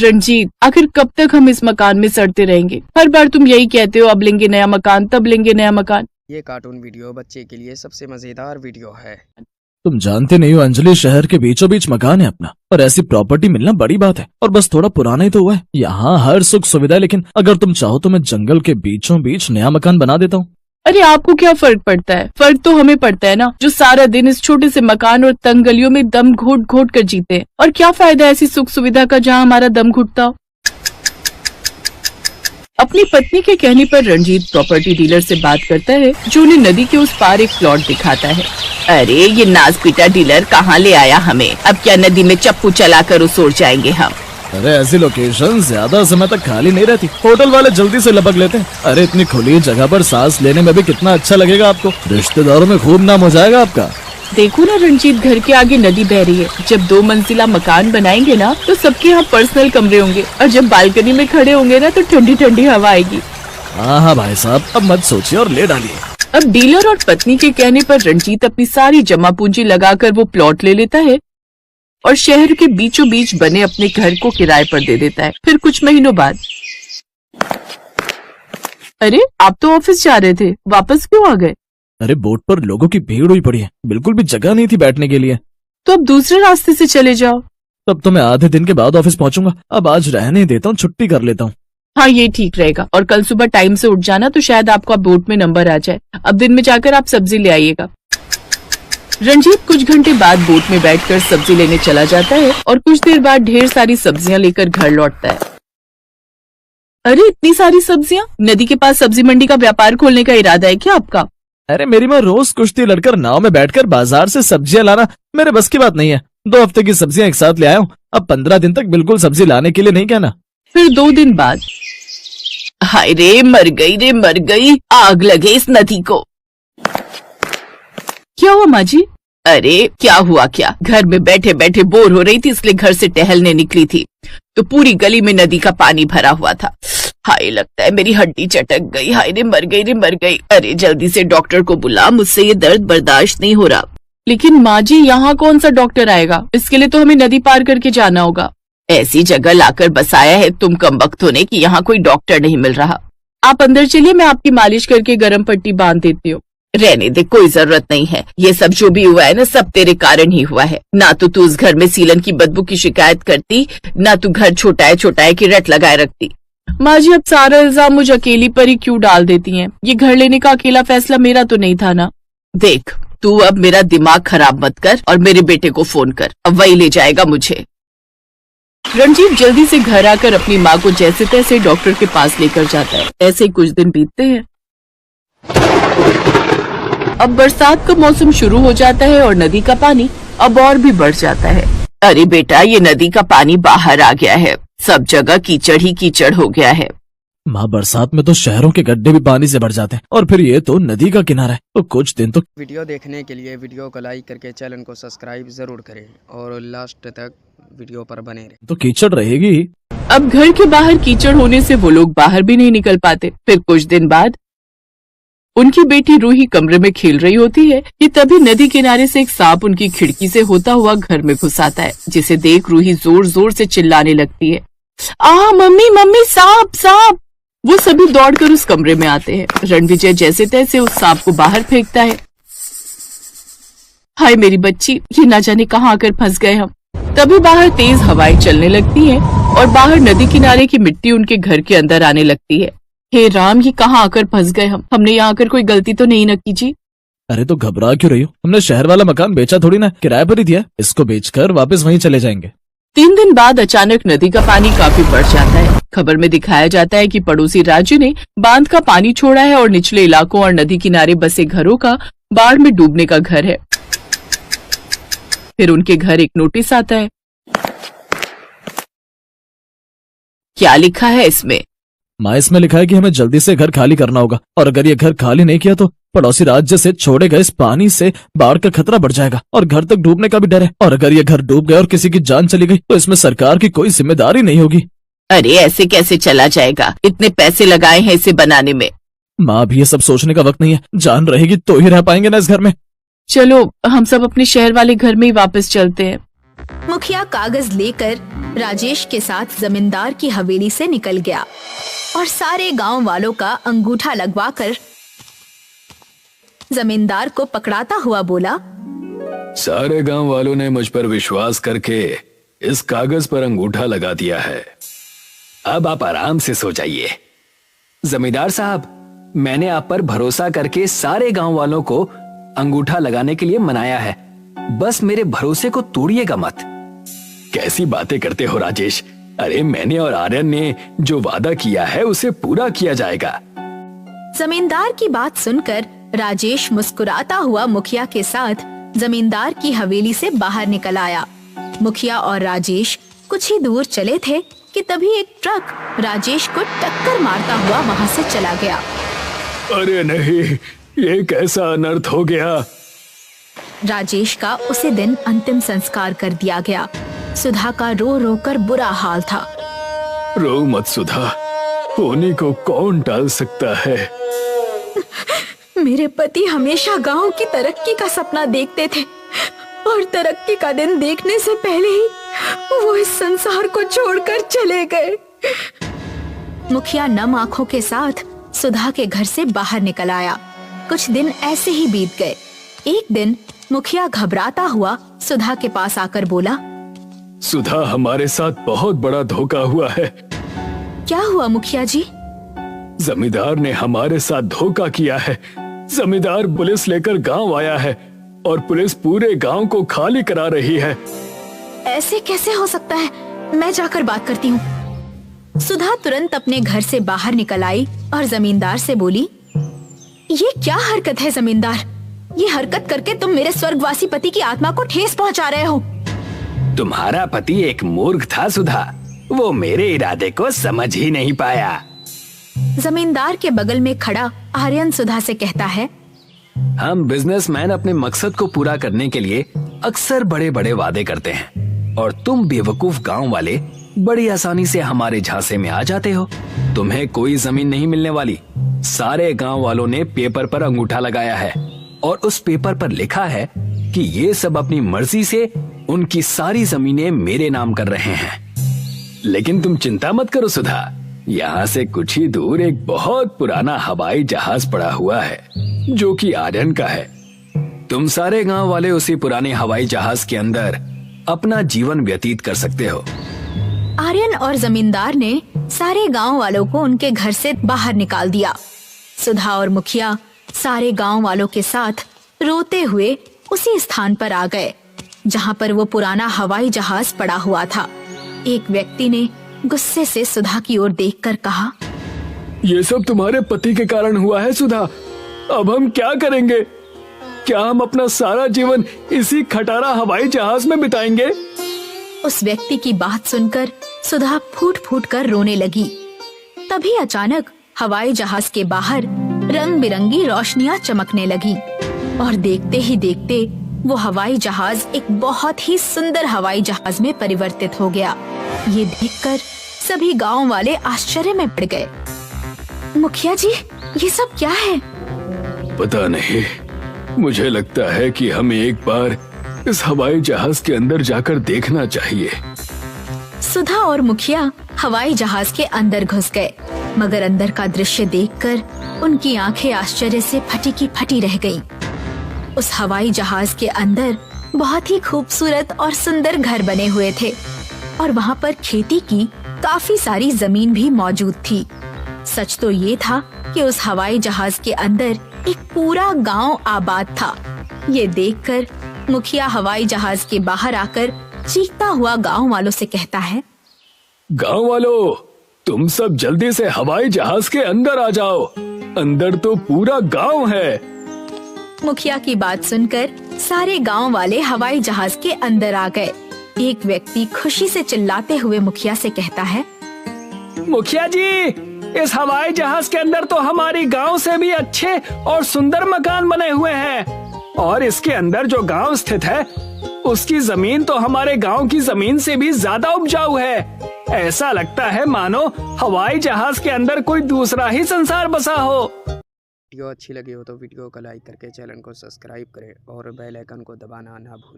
रंजीत, आखिर कब तक हम इस मकान में सड़ते रहेंगे? हर बार तुम यही कहते हो, अब लेंगे नया मकान, तब लेंगे नया मकान। ये कार्टून वीडियो बच्चे के लिए सबसे मजेदार वीडियो है। तुम जानते नहीं हो अंजलि, शहर के बीचों बीच मकान है अपना, और ऐसी प्रॉपर्टी मिलना बड़ी बात है। और बस थोड़ा पुराना ही तो हुआ है। यहाँ हर सुख सुविधा है, लेकिन अगर तुम चाहो तो मैं जंगल के बीचों बीच नया मकान बना देता हूँ। अरे आपको क्या फर्क पड़ता है? फर्क तो हमें पड़ता है ना, जो सारा दिन इस छोटे से मकान और तंग गलियों में दम घोट घोट कर जीते हैं। और क्या फायदा ऐसी सुख सुविधा का जहाँ हमारा दम घुटता हो। अपनी पत्नी के कहने पर रंजीत प्रॉपर्टी डीलर से बात करता है, जो उन्हें नदी के उस पार एक प्लॉट दिखाता है। अरे ये नाज पीटा डीलर कहाँ ले आया हमें? अब क्या नदी में चप्पू चलाकर उस ओर जाएंगे हम? अरे ऐसी लोकेशन ज्यादा समय तक खाली नहीं रहती, होटल वाले जल्दी से लपक लेते हैं। अरे इतनी खुली जगह पर सांस लेने में भी कितना अच्छा लगेगा आपको, रिश्तेदारों में खूब नाम हो जाएगा आपका। देखो ना रंजीत, घर के आगे नदी बह रही है। जब 2 मंजिला मकान बनाएंगे ना, तो सबके यहाँ पर्सनल कमरे होंगे, और जब बालकनी में खड़े होंगे ना, तो ठंडी ठंडी हवा आएगी। हाँ भाई साहब, अब मत सोचिए और ले डालिए। अब डीलर और पत्नी के कहने पर रंजीत अपनी सारी जमा पूंजी लगाकर वो प्लॉट ले लेता है और शहर के बीचों बीच बने अपने घर को किराए पर दे देता है। फिर कुछ महीनों बाद, अरे आप तो ऑफिस जा रहे थे, वापस क्यों आ गए? अरे बोट पर लोगों की भीड़ हुई पड़ी है, बिल्कुल भी जगह नहीं थी बैठने के लिए। तो अब दूसरे रास्ते से चले जाओ। तब तो मैं आधे दिन के बाद ऑफिस पहुंचूंगा। अब आज रहने देता हूँ, छुट्टी कर लेता हूँ। हाँ ये ठीक रहेगा। और कल सुबह टाइम से उठ जाना, तो शायद आपका बोट में नंबर आ जाए। अब दिन में जाकर आप सब्जी ले आइएगा। रंजीत कुछ घंटे बाद बोट में बैठकर सब्जी लेने चला जाता है और कुछ देर बाद ढेर सारी सब्जियां लेकर घर लौटता है। अरे इतनी सारी सब्जियां? नदी के पास सब्जी मंडी का व्यापार खोलने का इरादा है क्या आपका? अरे मेरी माँ रोज कुश्ती लड़कर नाव में बैठकर बाजार से सब्जियां लाना मेरे बस की बात नहीं है। 2 हफ्ते की सब्जियां एक साथ ले आया हूँ। अब 15 दिन तक बिल्कुल सब्जी लाने के लिए नहीं कहना। फिर 2 दिन बाद, हाय रे मर गई, आग लगे इस नदी को। क्या हुआ माँ जी? अरे क्या हुआ क्या, घर में बैठे बैठे बोर हो रही थी, इसलिए घर से टहलने निकली थी, तो पूरी गली में नदी का पानी भरा हुआ था। हाय लगता है मेरी हड्डी चटक गई। हाय रे मर गई। अरे जल्दी से डॉक्टर को बुला, मुझसे ये दर्द बर्दाश्त नहीं हो रहा। लेकिन माँ जी, यहाँ कौन सा डॉक्टर आएगा? इसके लिए तो हमें नदी पार करके जाना होगा। ऐसी जगह लाकर बसाया है तुम कमबख्त होने की यहाँ कोई डॉक्टर नहीं मिल रहा। आप अंदर चलिए, मैं आपकी मालिश करके गर्म पट्टी बांध देती हूँ। रहने दे, कोई जरूरत नहीं है। ये सब जो भी हुआ है ना, सब तेरे कारण ही हुआ है। ना तो तू उस घर में सीलन की बदबू की शिकायत करती, ना तू घर छोटाए की रट लगाए रखती। माँ जी, अब सारा इल्जाम मुझे अकेली पर ही क्यों डाल देती हैं? ये घर लेने का अकेला फैसला मेरा तो नहीं था ना। देख, तू अब मेरा दिमाग खराब मत कर और मेरे बेटे को फोन कर, अब वही ले जाएगा मुझे। रंजीत जल्दी से घर आकर अपनी माँ को जैसे तैसे डॉक्टर के पास लेकर जाता है। ऐसे ही कुछ दिन बीतते हैं। अब बरसात का मौसम शुरू हो जाता है और नदी का पानी अब और भी बढ़ जाता है। अरे बेटा, ये नदी का पानी बाहर आ गया है, सब जगह कीचड़ ही कीचड़ हो गया है। माँ, बरसात में तो शहरों के गड्ढे भी पानी से भर जाते हैं, और फिर ये तो नदी का किनारा है, तो कुछ दिन तो। वीडियो देखने के लिए वीडियो को लाइक करके चैनल को सब्सक्राइब जरूर करें और लास्ट तक वीडियो पर बने रहें। तो कीचड़ रहेगी। अब घर के बाहर कीचड़ होने से वो लोग बाहर भी नहीं निकल पाते। फिर कुछ दिन बाद उनकी बेटी रूही कमरे में खेल रही होती है कि तभी नदी किनारे से एक सांप उनकी खिड़की से होता हुआ घर में घुस आता है, जिसे देख रूही जोर जोर से चिल्लाने लगती है, आ मम्मी सांप। वो सभी दौड़कर उस कमरे में आते हैं। रणविजय जैसे तैसे उस सांप को बाहर फेंकता है। हाय मेरी बच्ची, ये ना जाने कहाँ आकर फंस गए हम। तभी बाहर तेज हवाएं चलने लगती हैं और बाहर नदी किनारे की मिट्टी उनके घर के अंदर आने लगती है। हे राम, ये कहाँ आकर फंस गए हम? हमने यहाँ आकर कोई गलती तो नहीं न की जी? अरे तो घबरा क्यों रही हो? हमने शहर वाला मकान बेचा थोड़ी ना, किराए पर ही दिया। इसको बेचकर वापस वहीं चले जाएंगे। 3 दिन बाद अचानक नदी का पानी काफी बढ़ जाता है। खबर में दिखाया जाता है कि पड़ोसी राज्य ने बांध का पानी छोड़ा है और निचले इलाकों और नदी किनारे बसे घरों का बाढ़ में डूबने का घर है। फिर उनके घर एक नोटिस आता है। क्या लिखा है इसमें? माँ, इसमें लिखा है कि हमें जल्दी से घर खाली करना होगा, और अगर ये घर खाली नहीं किया तो पड़ोसी राज्य से छोड़े गए इस पानी से बाढ़ का खतरा बढ़ जाएगा और घर तक डूबने का भी डर है। और अगर ये घर डूब गया और किसी की जान चली गई तो इसमें सरकार की कोई जिम्मेदारी नहीं होगी। अरे ऐसे कैसे चला जाएगा? इतने पैसे लगाए हैं इसे बनाने में। माँ, भी ये सब सोचने का वक्त नहीं है। जान रहेगी तो ही रह पाएंगे ना इस घर में। चलो हम सब अपने शहर वाले घर में ही वापस चलते हैं। मुखिया कागज लेकर राजेश के साथ जमींदार की हवेली से निकल गया और सारे गांव वालों का अंगूठा लगवाकर जमींदार को पकड़ाता हुआ बोला, सारे गांव वालों ने मुझ पर विश्वास करके इस कागज पर अंगूठा लगा दिया है। अब आप आराम से सो जाइए। जमींदार साहब, मैंने आप पर भरोसा करके सारे गांव वालों को अंगूठा लगाने के लिए मनाया है, बस मेरे भरोसे को तोड़िएगा मत। कैसी बातें करते हो राजेश? अरे मैंने और आर्यन ने जो वादा किया है उसे पूरा किया जाएगा। जमींदार की बात सुनकर राजेश मुस्कुराता हुआ मुखिया के साथ जमींदार की हवेली से बाहर निकल आया। मुखिया और राजेश कुछ ही दूर चले थे कि तभी एक ट्रक राजेश को टक्कर मारता हुआ वहां से चला गया। अरे नहीं, ये कैसा अनर्थ हो गया। राजेश का उसी दिन अंतिम संस्कार कर दिया गया। सुधा का रो रो कर बुरा हाल था। रो मत सुधा, होने को कौन टाल सकता है। मेरे पति हमेशा गांव की तरक्की का सपना देखते थे और तरक्की का दिन देखने से पहले ही वो इस संसार को छोड़कर चले गए। मुखिया नम आंखों के साथ सुधा के घर से बाहर निकल आया। कुछ दिन ऐसे ही बीत गए। एक दिन मुखिया घबराता हुआ सुधा के पास आकर बोला, सुधा, हमारे साथ बहुत बड़ा धोखा हुआ है। क्या हुआ मुखिया जी? जमींदार ने हमारे साथ धोखा किया है। जमींदार पुलिस लेकर गांव आया है और पुलिस पूरे गांव को खाली करा रही है। ऐसे कैसे हो सकता है? मैं जाकर बात करती हूँ। सुधा तुरंत अपने घर से बाहर निकल आई और जमींदार से बोली, ये क्या हरकत है जमींदार? ये हरकत करके तुम मेरे स्वर्गवासी पति की आत्मा को ठेस पहुँचा रहे हो। तुम्हारा पति एक मूर्ख था सुधा, वो मेरे इरादे को समझ ही नहीं पाया। जमींदार के बगल में खड़ा आर्यन सुधा से कहता है, हम बिजनेसमैन अपने मकसद को पूरा करने के लिए अक्सर बड़े बड़े वादे करते हैं और तुम बेवकूफ गांव वाले बड़ी आसानी से हमारे झांसे में आ जाते हो। तुम्हें कोई जमीन नहीं मिलने वाली। सारे गांव वालों ने पेपर पर अंगूठा लगाया है और उस पेपर पर लिखा है कि ये सब अपनी मर्जी से उनकी सारी जमीनें मेरे नाम कर रहे हैं। लेकिन तुम चिंता मत करो सुधा, यहाँ से कुछ ही दूर एक बहुत पुराना हवाई जहाज पड़ा हुआ है जो कि आर्यन का है। तुम सारे गांव वाले उसी पुराने हवाई जहाज के अंदर अपना जीवन व्यतीत कर सकते हो। आर्यन और जमींदार ने सारे गांव वालों को उनके घर से बाहर निकाल दिया। सुधा और मुखिया सारे गांव वालों के साथ रोते हुए उसी स्थान पर आ गए जहां पर वो पुराना हवाई जहाज पड़ा हुआ था। एक व्यक्ति ने गुस्से से सुधा की ओर देखकर कहा, ये सब तुम्हारे पति के कारण हुआ है सुधा। अब हम क्या करेंगे? क्या हम अपना सारा जीवन इसी खटारा हवाई जहाज में बिताएंगे? उस व्यक्ति की बात सुनकर सुधा फूट फूट कर रोने लगी। तभी अचानक हवाई जहाज के बाहर रंग बिरंगी रोशनियां चमकने लगी और देखते ही देखते वो हवाई जहाज एक बहुत ही सुंदर हवाई जहाज में परिवर्तित हो गया। ये देखकर सभी गांव वाले आश्चर्य में पड़ गए। मुखिया जी, ये सब क्या है? पता नहीं, मुझे लगता है कि हमें एक बार इस हवाई जहाज के अंदर जाकर देखना चाहिए। सुधा और मुखिया हवाई जहाज के अंदर घुस गए, मगर अंदर का दृश्य देखकर उनकी आंखें आश्चर्य से फटी की फटी रह गईं। उस हवाई जहाज के अंदर बहुत ही खूबसूरत और सुंदर घर बने हुए थे और वहाँ पर खेती की काफी सारी जमीन भी मौजूद थी। सच तो ये था कि उस हवाई जहाज के अंदर एक पूरा गांव आबाद था। ये देखकर मुखिया हवाई जहाज के बाहर आकर चीखता हुआ गांव वालों से कहता है, गांव वालों, तुम सब जल्दी से हवाई जहाज के अंदर आ जाओ। अंदर तो पूरा गांव है। मुखिया की बात सुनकर सारे गांव वाले हवाई जहाज के अंदर आ गए। एक व्यक्ति खुशी से चिल्लाते हुए मुखिया से कहता है, मुखिया जी, इस हवाई जहाज के अंदर तो हमारी गांव से भी अच्छे और सुंदर मकान बने हुए हैं और इसके अंदर जो गांव स्थित है उसकी जमीन तो हमारे गांव की जमीन से भी ज्यादा उपजाऊ है। ऐसा लगता है मानो हवाई जहाज के अंदर कोई दूसरा ही संसार बसा हो। वीडियो अच्छी लगी हो तो वीडियो को लाइक करके चैनल को सब्सक्राइब करें और बेल आइकन को दबाना ना भूलें।